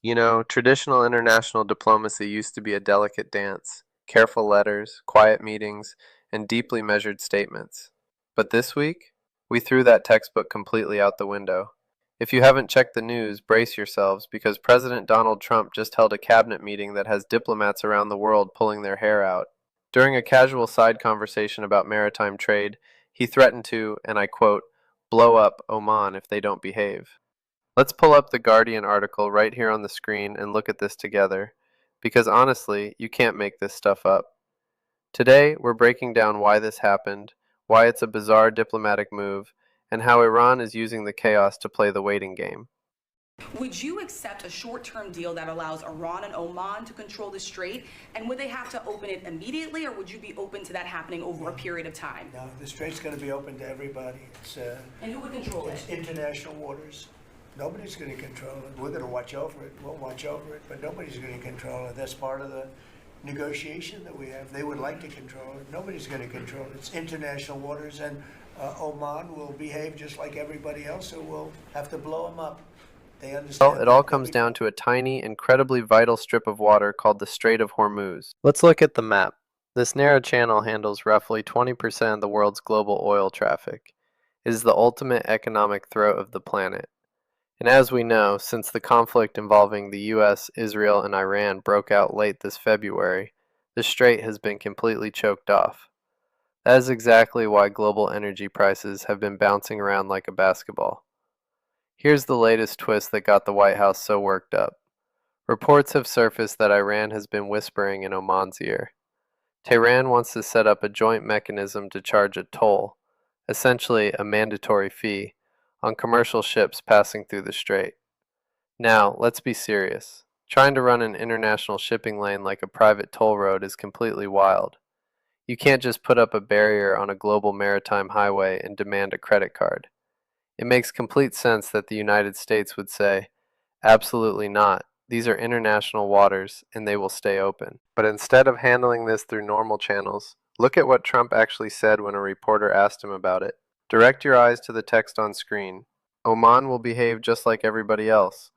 You know, traditional international diplomacy used to be a delicate dance, careful letters, quiet meetings, and deeply measured statements. But this week, we threw that textbook completely out the window. If you haven't checked the news, brace yourselves because President Donald Trump just held a cabinet meeting that has diplomats around the world pulling their hair out. During a casual side conversation about maritime trade, he threatened to, and I quote, blow up Oman if they don't behave. Let's pull up the Guardian article right here on the screen and look at this together, because honestly, you can't make this stuff up. Today, we're breaking down why this happened, why it's a bizarre diplomatic move, and how Iran is using the chaos to play the waiting game. Would you accept a short-term deal that allows Iran and Oman to control the strait? And would they have to open it immediately, or would you be open to that happening over a period of time? No, the strait's going to be open to everybody. And who would control it? It's international waters. Nobody's going to control it. We're going to watch over it. We'll watch over it, but nobody's going to control it. That's part of the negotiation that we have. They would like to control it. Nobody's going to control it. It's international waters, and Oman will behave just like everybody else, so we'll have to blow them up. They understand. Well, it all comes down to a tiny, incredibly vital strip of water called the Strait of Hormuz. Let's look at the map. This narrow channel handles roughly 20% of the world's global oil traffic. It is the ultimate economic throat of the planet. And as we know, since the conflict involving the US, Israel, and Iran broke out late this February, the strait has been completely choked off. That is exactly why global energy prices have been bouncing around like a basketball. Here's the latest twist that got the White House so worked up. Reports have surfaced that Iran has been whispering in Oman's ear. Tehran wants to set up a joint mechanism to charge a toll, essentially a mandatory fee, on commercial ships passing through the strait. Now, let's be serious. Trying to run an international shipping lane like a private toll road is completely wild. You can't just put up a barrier on a global maritime highway and demand a credit card. It makes complete sense that the United States would say, absolutely not. These are international waters, and they will stay open. But instead of handling this through normal channels, look at what Trump actually said when a reporter asked him about it. Direct your eyes to the text on screen. Oman will behave just like everybody else,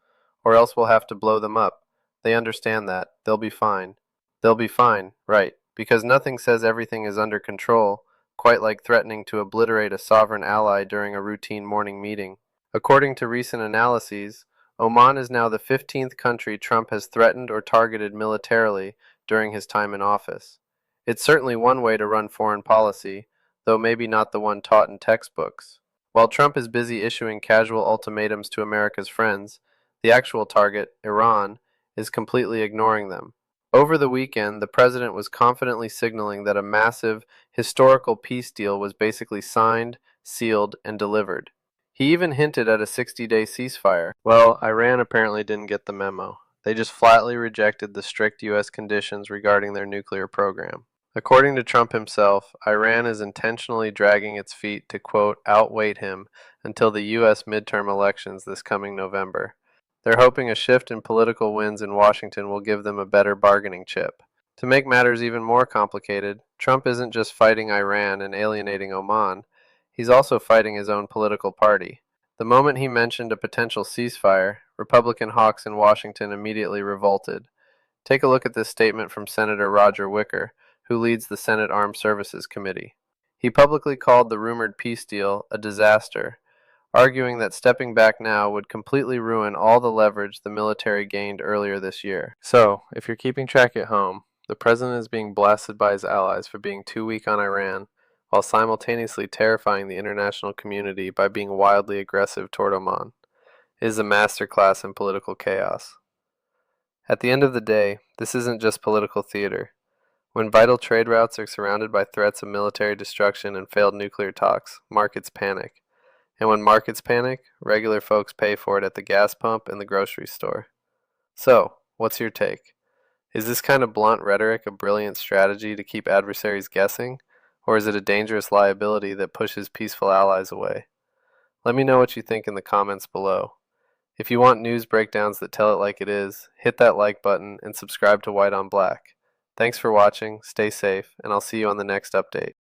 or else we'll have to blow them up. They understand that. They'll be fine. They'll be fine, right, because nothing says everything is under control, quite like threatening to obliterate a sovereign ally during a routine morning meeting. According to recent analyses, Oman is now the 15th country Trump has threatened or targeted militarily during his time in office. It's certainly one way to run foreign policy, though maybe not the one taught in textbooks. While Trump is busy issuing casual ultimatums to America's friends, the actual target, Iran, is completely ignoring them. Over the weekend, the president was confidently signaling that a massive, historical peace deal was basically signed, sealed, and delivered. He even hinted at a 60-day ceasefire. Well, Iran apparently didn't get the memo. They just flatly rejected the strict U.S. conditions regarding their nuclear program. According to Trump himself, Iran is intentionally dragging its feet to, quote, outwait him until the U.S. midterm elections this coming November. They're hoping a shift in political winds in Washington will give them a better bargaining chip. To make matters even more complicated, Trump isn't just fighting Iran and alienating Oman, he's also fighting his own political party. The moment he mentioned a potential ceasefire, Republican hawks in Washington immediately revolted. Take a look at this statement from Senator Roger Wicker, who leads the Senate Armed Services Committee. He publicly called the rumored peace deal a disaster, arguing that stepping back now would completely ruin all the leverage the military gained earlier this year. So, if you're keeping track at home, the president is being blasted by his allies for being too weak on Iran, while simultaneously terrifying the international community by being wildly aggressive toward Oman. It is a masterclass in political chaos. At the end of the day, this isn't just political theater. When vital trade routes are surrounded by threats of military destruction and failed nuclear talks, markets panic. And when markets panic, regular folks pay for it at the gas pump and the grocery store. So, what's your take? Is this kind of blunt rhetoric a brilliant strategy to keep adversaries guessing, or is it a dangerous liability that pushes peaceful allies away? Let me know what you think in the comments below. If you want news breakdowns that tell it like it is, hit that like button and subscribe to White on Black. Thanks for watching, stay safe, and I'll see you on the next update.